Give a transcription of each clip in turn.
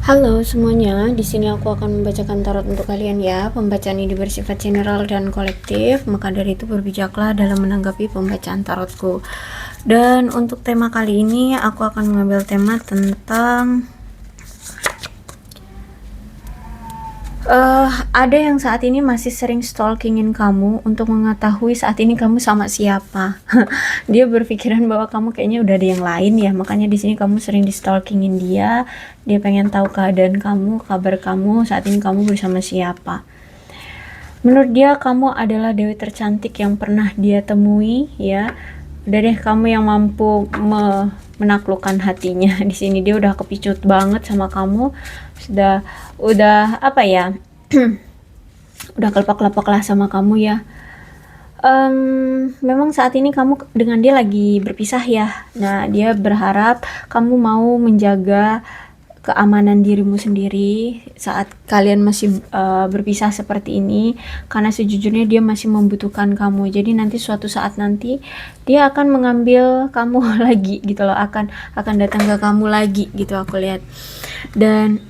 Halo semuanya, di sini aku akan membacakan tarot untuk kalian ya. Pembacaan ini bersifat general dan kolektif, maka dari itu berbijaklah dalam menanggapi pembacaan tarotku. Dan untuk tema kali ini aku akan mengambil tema tentang ada yang saat ini masih sering stalkingin kamu untuk mengetahui saat ini kamu sama siapa. Dia berpikiran bahwa kamu kayaknya udah ada yang lain ya, makanya di sini kamu sering di stalkingin dia. Dia pengen tahu keadaan kamu, kabar kamu, saat ini kamu bersama siapa. Menurut dia kamu adalah dewi tercantik yang pernah dia temui ya. Udah deh, kamu yang mampu menaklukkan hatinya. Di sini dia udah kepicut banget sama kamu. Udah apa ya? Udah kelepak-lepak lah sama kamu ya. Memang saat ini kamu dengan dia lagi berpisah ya. Nah, dia berharap kamu mau menjaga keamanan dirimu sendiri saat kalian masih berpisah seperti ini, karena sejujurnya dia masih membutuhkan kamu. Jadi nanti suatu saat nanti dia akan mengambil kamu lagi gitu loh, akan datang ke kamu lagi gitu aku lihat. Dan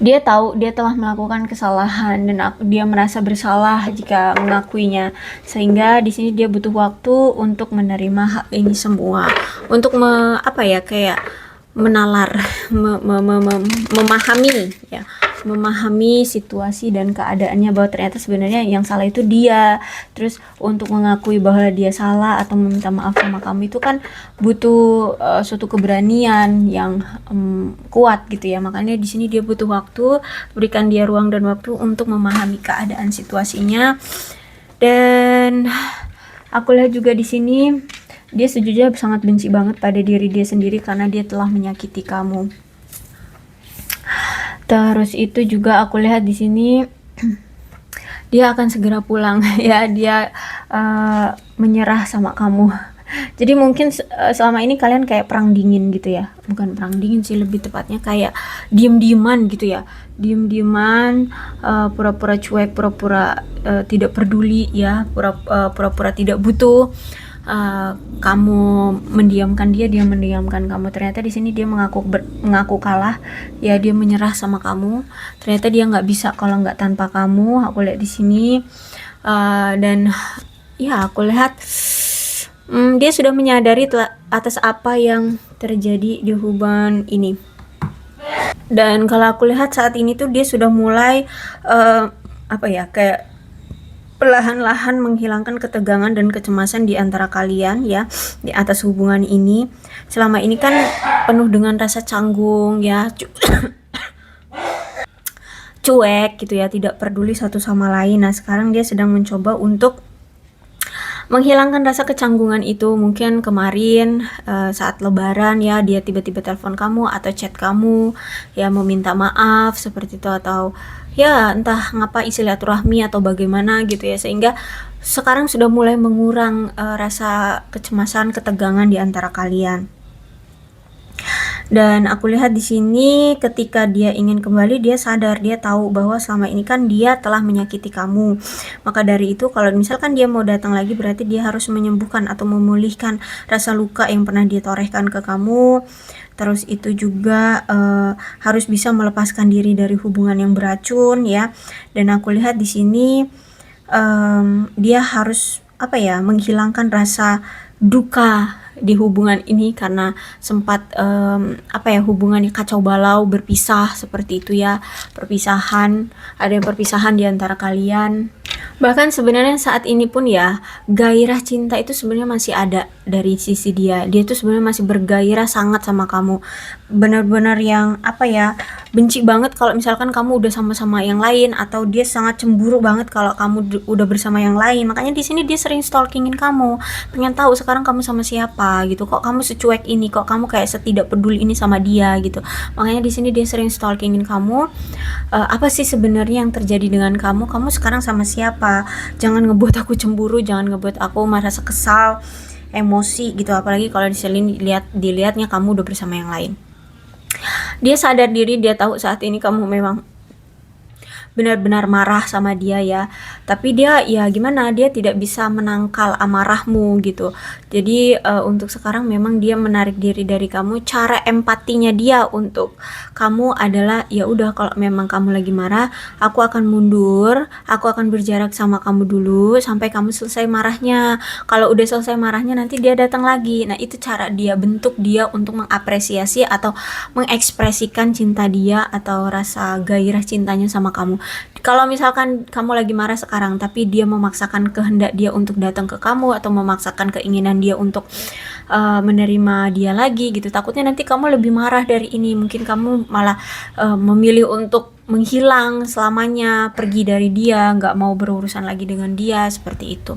dia tahu dia telah melakukan kesalahan dan dia merasa bersalah jika mengakuinya, sehingga di sini dia butuh waktu untuk menerima hak ini semua, untuk kayak menalar, memahami ya, memahami situasi dan keadaannya, bahwa ternyata sebenarnya yang salah itu dia. Terus untuk mengakui bahwa dia salah atau meminta maaf sama kamu itu kan butuh suatu keberanian yang kuat gitu ya. Makanya di sini dia butuh waktu, berikan dia ruang dan waktu untuk memahami keadaan situasinya. Dan aku lihat juga di sini dia sejujurnya sangat benci banget pada diri dia sendiri karena dia telah menyakiti kamu. Terus itu juga aku lihat di sini dia akan segera pulang ya. Dia menyerah sama kamu. Jadi mungkin selama ini kalian kayak perang dingin gitu ya. Bukan perang dingin sih, lebih tepatnya kayak diem-dieman gitu ya. Diem-dieman, pura-pura cuek, pura-pura tidak peduli ya, pura-pura tidak butuh. Kamu mendiamkan dia, dia mendiamkan kamu. Ternyata di sini dia mengaku kalah ya, dia menyerah sama kamu. Ternyata dia nggak bisa kalau nggak tanpa kamu. Aku lihat di sini dan ya aku lihat dia sudah menyadari atas apa yang terjadi di hubungan ini. Dan kalau aku lihat saat ini tuh dia sudah mulai kayak perlahan-lahan menghilangkan ketegangan dan kecemasan di antara kalian ya, di atas hubungan ini. Selama ini kan penuh dengan rasa canggung ya, cuek gitu ya, tidak peduli satu sama lain. Nah, sekarang dia sedang mencoba untuk menghilangkan rasa kecanggungan itu. Mungkin kemarin saat lebaran ya, dia tiba-tiba telepon kamu atau chat kamu ya, meminta maaf seperti itu, atau ya entah ngapa silaturahmi atau bagaimana gitu ya, sehingga sekarang sudah mulai mengurang rasa kecemasan, ketegangan di antara kalian. Dan aku lihat di sini ketika dia ingin kembali, dia sadar, dia tahu bahwa selama ini kan dia telah menyakiti kamu. Maka dari itu kalau misalkan dia mau datang lagi, berarti dia harus menyembuhkan atau memulihkan rasa luka yang pernah dia torehkan ke kamu. Terus itu juga harus bisa melepaskan diri dari hubungan yang beracun ya. Dan aku lihat di sini dia harus menghilangkan rasa duka di hubungan ini karena sempat hubungannya kacau balau, berpisah seperti itu ya, perpisahan, ada perpisahan di antara kalian. Bahkan sebenarnya saat ini pun ya, gairah cinta itu sebenarnya masih ada dari sisi dia. Dia tuh sebenarnya masih bergairah sangat sama kamu. Benar-benar yang benci banget kalau misalkan kamu udah sama-sama yang lain, atau dia sangat cemburu banget kalau kamu udah bersama yang lain. Makanya di sini dia sering stalkingin kamu, pengen tahu sekarang kamu sama siapa gitu. Kok kamu secuek ini, kok kamu kayak setidak peduli ini sama dia gitu. Makanya di sini dia sering stalkingin kamu. Apa sih sebenarnya yang terjadi dengan kamu? Kamu sekarang sama siapa? Jangan ngebuat aku cemburu, jangan ngebuat aku merasa kesal, emosi gitu. Apalagi kalau dilihatnya kamu udah bersama yang lain. Dia sadar diri, dia tahu saat ini kamu memang benar-benar marah sama dia ya. Tapi dia ya gimana, dia tidak bisa menangkal amarahmu gitu. Jadi untuk sekarang memang dia menarik diri dari kamu. Cara empatinya dia untuk kamu adalah ya udah, kalau memang kamu lagi marah, aku akan mundur, aku akan berjarak sama kamu dulu sampai kamu selesai marahnya. Kalau udah selesai marahnya nanti dia datang lagi. Nah, itu cara dia, bentuk dia untuk mengapresiasi atau mengekspresikan cinta dia atau rasa gairah cintanya sama kamu. Kalau misalkan kamu lagi marah sekarang tapi dia memaksakan kehendak dia untuk datang ke kamu atau memaksakan keinginan dia untuk menerima dia lagi gitu, takutnya nanti kamu lebih marah dari ini. Mungkin kamu malah memilih untuk menghilang selamanya, pergi dari dia, nggak mau berurusan lagi dengan dia, seperti itu.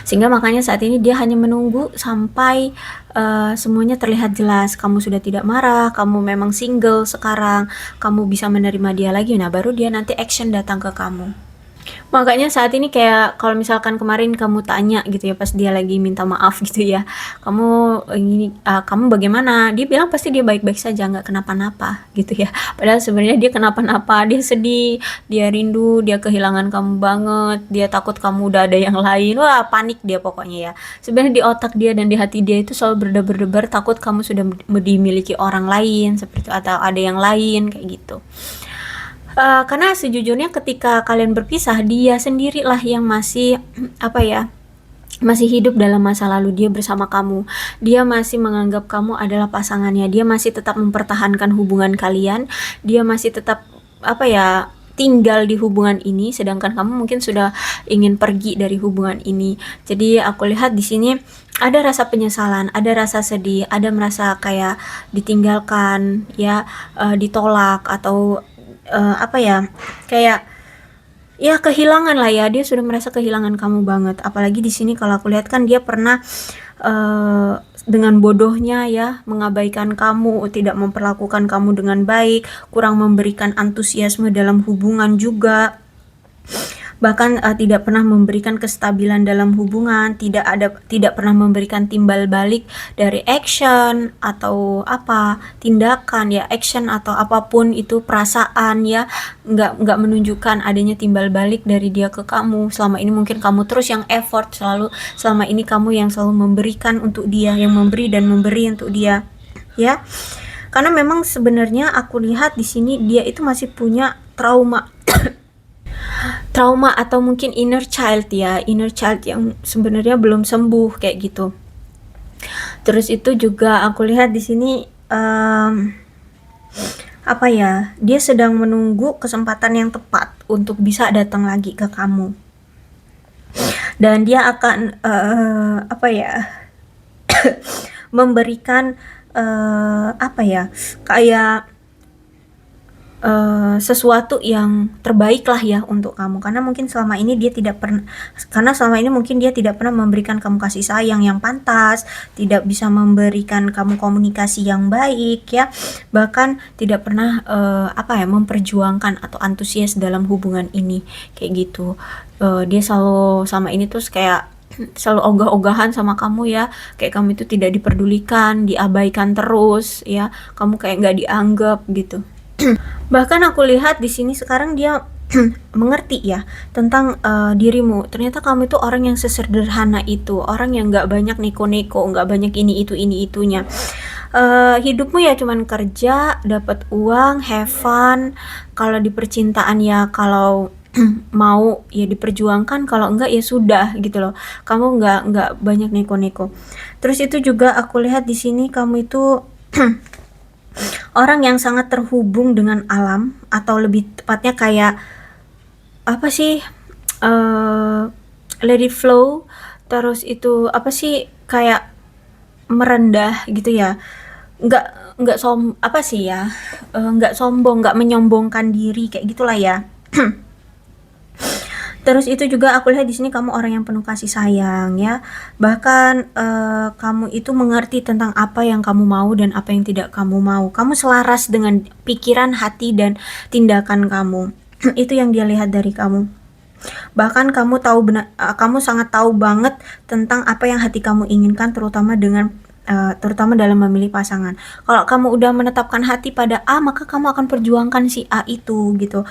Sehingga makanya saat ini dia hanya menunggu sampai semuanya terlihat jelas. Kamu sudah tidak marah, kamu memang single sekarang, kamu bisa menerima dia lagi. Nah, baru dia nanti action datang ke kamu. Makanya saat ini kayak kalau misalkan kemarin kamu tanya gitu ya pas dia lagi minta maaf gitu ya, kamu ini kamu bagaimana? Dia bilang pasti dia baik-baik saja, nggak kenapa-napa gitu ya. Padahal sebenarnya dia kenapa-napa, dia sedih, dia rindu, dia kehilangan kamu banget, dia takut kamu udah ada yang lain. Wah, panik dia pokoknya ya. Sebenarnya di otak dia dan di hati dia itu selalu berdebar-debar takut kamu sudah dimiliki orang lain seperti itu, atau ada yang lain kayak gitu. Karena sejujurnya ketika kalian berpisah, dia sendirilah yang masih apa ya, masih hidup dalam masa lalu dia bersama kamu. Dia masih menganggap kamu adalah pasangannya. Dia masih tetap mempertahankan hubungan kalian. Dia masih tetap apa ya, tinggal di hubungan ini, sedangkan kamu mungkin sudah ingin pergi dari hubungan ini. Jadi aku lihat di sini ada rasa penyesalan, ada rasa sedih, ada merasa kayak ditinggalkan ya, ditolak atau apa ya, kayak ya kehilangan lah ya. Dia sudah merasa kehilangan kamu banget. Apalagi di sini kalau aku lihat kan dia pernah dengan bodohnya ya mengabaikan kamu, tidak memperlakukan kamu dengan baik, kurang memberikan antusiasme dalam hubungan juga. Bahkan tidak pernah memberikan kestabilan dalam hubungan, tidak pernah memberikan timbal balik dari action atau apa, tindakan ya, action atau apapun itu, perasaan ya, nggak menunjukkan adanya timbal balik dari dia ke kamu. Selama ini mungkin kamu terus yang effort, selama ini kamu yang selalu memberikan untuk dia, yang memberi dan memberi untuk dia ya. Karena memang sebenarnya aku lihat di sini dia itu masih punya trauma atau mungkin inner child ya, inner child yang sebenarnya belum sembuh kayak gitu. Terus itu juga aku lihat di sini apa ya, dia sedang menunggu kesempatan yang tepat untuk bisa datang lagi ke kamu. Dan dia akan apa ya, memberikan apa ya, kayak sesuatu yang terbaik lah ya untuk kamu. Karena mungkin selama ini dia tidak pernah, karena selama ini mungkin dia tidak pernah memberikan kamu kasih sayang yang pantas, tidak bisa memberikan kamu komunikasi yang baik ya, bahkan tidak pernah apa ya, memperjuangkan atau antusias dalam hubungan ini kayak gitu. Dia selalu sama ini terus kayak selalu ogah-ogahan sama kamu ya, kayak kamu itu tidak diperdulikan, diabaikan terus ya, kamu kayak nggak dianggap gitu. Bahkan aku lihat di sini sekarang dia mengerti ya tentang dirimu. Ternyata kamu itu orang yang sesederhana itu, orang yang nggak banyak neko-neko, nggak banyak ini itunya. Hidupmu ya cuman kerja, dapat uang, have fun. Kalau di percintaan ya kalau mau ya diperjuangkan, kalau enggak ya sudah gitu loh. Kamu nggak banyak neko-neko. Terus itu juga aku lihat di sini kamu itu orang yang sangat terhubung dengan alam, atau lebih tepatnya kayak apa sih, let it flow. Terus itu apa sih, kayak merendah gitu ya, nggak apa sih ya, nggak sombong, nggak menyombongkan diri kayak gitulah ya. Terus itu juga aku lihat di sini kamu orang yang penuh kasih sayang ya. Bahkan kamu itu mengerti tentang apa yang kamu mau dan apa yang tidak kamu mau. Kamu selaras dengan pikiran, hati dan tindakan kamu. Itu yang dia lihat dari kamu. Bahkan kamu kamu sangat tahu banget tentang apa yang hati kamu inginkan, terutama dalam memilih pasangan. Kalau kamu udah menetapkan hati pada A, maka kamu akan perjuangkan si A itu gitu.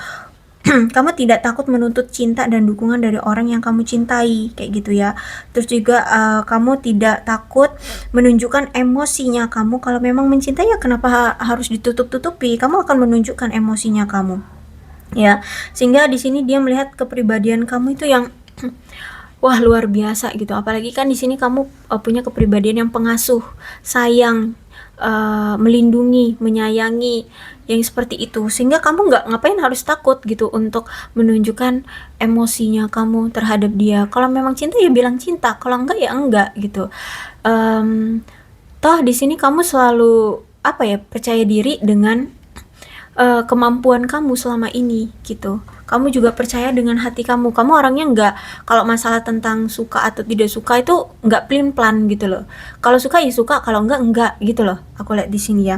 kamu tidak takut menuntut cinta dan dukungan dari orang yang kamu cintai, kayak gitu ya. Terus juga kamu tidak takut menunjukkan emosinya kamu. Kalau memang mencintai ya kenapa harus ditutup-tutupi? Kamu akan menunjukkan emosinya kamu, ya. Sehingga di sini dia melihat kepribadian kamu itu yang wah luar biasa gitu. Apalagi kan di sini kamu punya kepribadian yang pengasuh, sayang, melindungi, menyayangi, yang seperti itu. Sehingga kamu nggak ngapain harus takut gitu untuk menunjukkan emosinya kamu terhadap dia. Kalau memang cinta ya bilang cinta, kalau enggak ya enggak gitu. Toh di sini kamu selalu apa ya, percaya diri dengan kemampuan kamu selama ini gitu. Kamu juga percaya dengan hati kamu. Kamu orangnya nggak, kalau masalah tentang suka atau tidak suka itu nggak plan plan gitu loh. Kalau suka ya suka, kalau enggak gitu loh. Aku lihat di sini ya.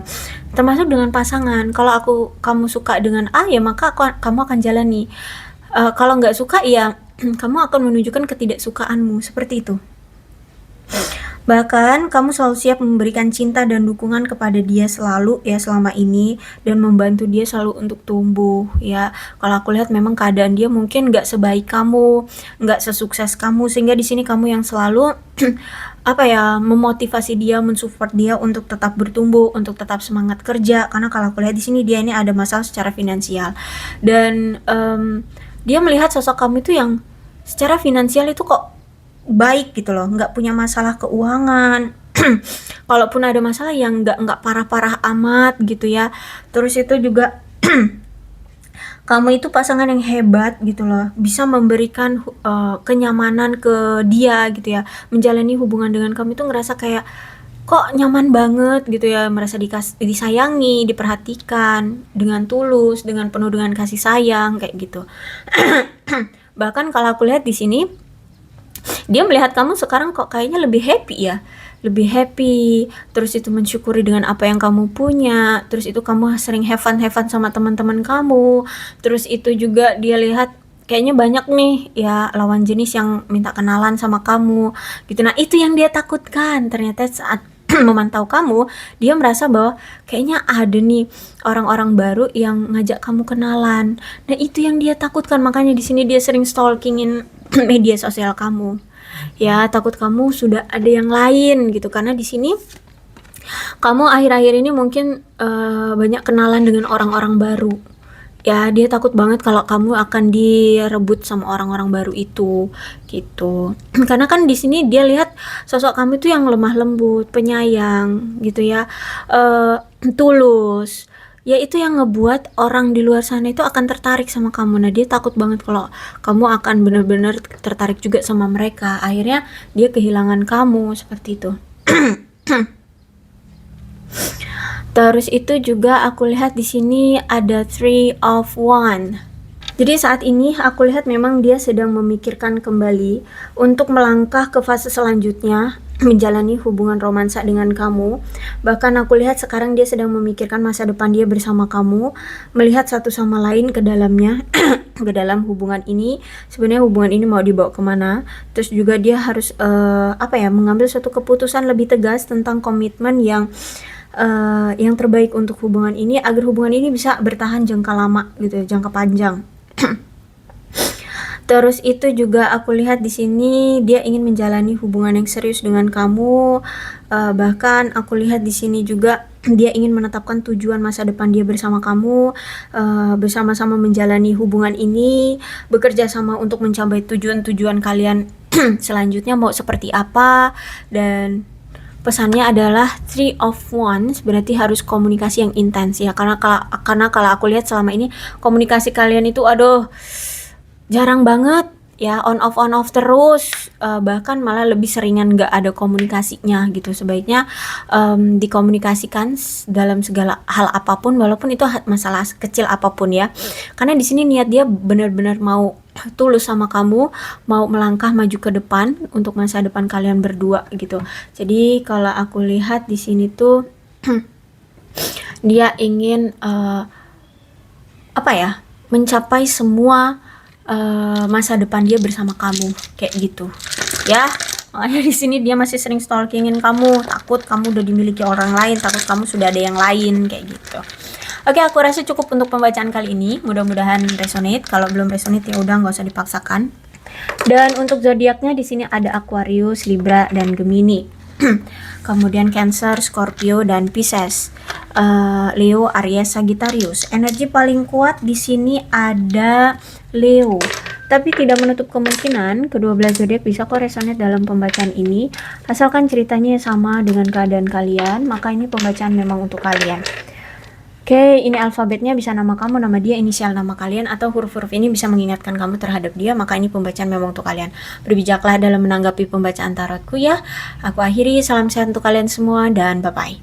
Termasuk dengan pasangan. Kalau kamu suka dengan A ya maka kamu akan jalani. Kalau nggak suka ya kamu akan menunjukkan ketidaksukaanmu, seperti itu. Bahkan kamu selalu siap memberikan cinta dan dukungan kepada dia selalu ya selama ini, dan membantu dia selalu untuk tumbuh ya. Kalau aku lihat memang keadaan dia mungkin nggak sebaik kamu, nggak sesukses kamu, sehingga di sini kamu yang selalu apa ya, memotivasi dia, mensupport dia untuk tetap bertumbuh, untuk tetap semangat kerja. Karena kalau aku lihat di sini dia ini ada masalah secara finansial, dan dia melihat sosok kamu itu yang secara finansial itu kok baik gitu loh, nggak punya masalah keuangan. Kalaupun ada masalah yang nggak parah-parah amat gitu ya. Terus itu juga kamu itu pasangan yang hebat gitu loh, bisa memberikan kenyamanan ke dia gitu ya. Menjalani hubungan dengan kamu itu ngerasa kayak kok nyaman banget gitu ya, merasa disayangi, diperhatikan dengan tulus, dengan penuh dengan kasih sayang kayak gitu. Bahkan kalau aku lihat di sini dia melihat kamu sekarang kok kayaknya lebih happy ya, lebih happy, terus itu mensyukuri dengan apa yang kamu punya, terus itu kamu sering have fun sama teman-teman kamu, terus itu juga dia lihat kayaknya banyak nih ya lawan jenis yang minta kenalan sama kamu gitu. Nah itu yang dia takutkan, ternyata saat memantau kamu, dia merasa bahwa kayaknya ada nih orang-orang baru yang ngajak kamu kenalan. Nah itu yang dia takutkan, makanya di sini dia sering stalkingin media sosial kamu. Ya, takut kamu sudah ada yang lain gitu, karena di sini kamu akhir-akhir ini mungkin banyak kenalan dengan orang-orang baru. Ya, dia takut banget kalau kamu akan direbut sama orang-orang baru itu gitu. Karena kan di sini dia lihat sosok kamu itu yang lemah lembut, penyayang gitu ya, tulus. Ya itu yang ngebuat orang di luar sana itu akan tertarik sama kamu. Nah dia takut banget kalau kamu akan benar-benar tertarik juga sama mereka. Akhirnya dia kehilangan kamu, seperti itu. Terus itu juga aku lihat di sini ada 3 of Wands. Jadi saat ini aku lihat memang dia sedang memikirkan kembali untuk melangkah ke fase selanjutnya, menjalani hubungan romansa dengan kamu. Bahkan aku lihat sekarang dia sedang memikirkan masa depan dia bersama kamu, melihat satu sama lain ke dalamnya, ke dalam hubungan ini. Sebenarnya hubungan ini mau dibawa kemana. Terus juga dia harus mengambil suatu keputusan lebih tegas tentang komitmen yang terbaik untuk hubungan ini, agar hubungan ini bisa bertahan jangka lama gitu ya, jangka panjang. Terus itu juga aku lihat di sini dia ingin menjalani hubungan yang serius dengan kamu. Bahkan aku lihat di sini juga dia ingin menetapkan tujuan masa depan dia bersama kamu, bersama-sama menjalani hubungan ini, bekerja sama untuk mencapai tujuan-tujuan kalian selanjutnya mau seperti apa. Dan pesannya adalah 3 of Wands, berarti harus komunikasi yang intens ya, karena kalau aku lihat selama ini komunikasi kalian itu jarang banget ya, on off terus, bahkan malah lebih seringan nggak ada komunikasinya gitu. Sebaiknya dikomunikasikan dalam segala hal apapun, walaupun itu masalah kecil apapun ya, karena di sini niat dia benar-benar mau tulus sama kamu, mau melangkah maju ke depan untuk masa depan kalian berdua gitu. Jadi kalau aku lihat di sini tuh dia ingin mencapai semua masa depan dia bersama kamu kayak gitu ya. Makanya di sini dia masih sering stalkingin kamu, takut kamu udah dimiliki orang lain, takut kamu sudah ada yang lain kayak gitu. Oke, aku rasa cukup untuk pembacaan kali ini. Mudah-mudahan resonate. Kalau belum resonate ya udah, nggak usah dipaksakan. Dan untuk zodiaknya di sini ada Aquarius, Libra, dan Gemini. Kemudian Cancer, Scorpio, dan Pisces. Leo, Aries, Sagittarius. Energi paling kuat di sini ada Leo. Tapi tidak menutup kemungkinan kedua belah zodiak bisa kok resonate dalam pembacaan ini. Asalkan ceritanya sama dengan keadaan kalian, maka ini pembacaan memang untuk kalian. Oke, ini alfabetnya bisa nama kamu, nama dia, inisial nama kalian, atau huruf-huruf ini bisa mengingatkan kamu terhadap dia, maka ini pembacaan memang untuk kalian. Berbijaklah dalam menanggapi pembacaan tarotku ya. Aku akhiri, salam sehat untuk kalian semua, dan bye-bye.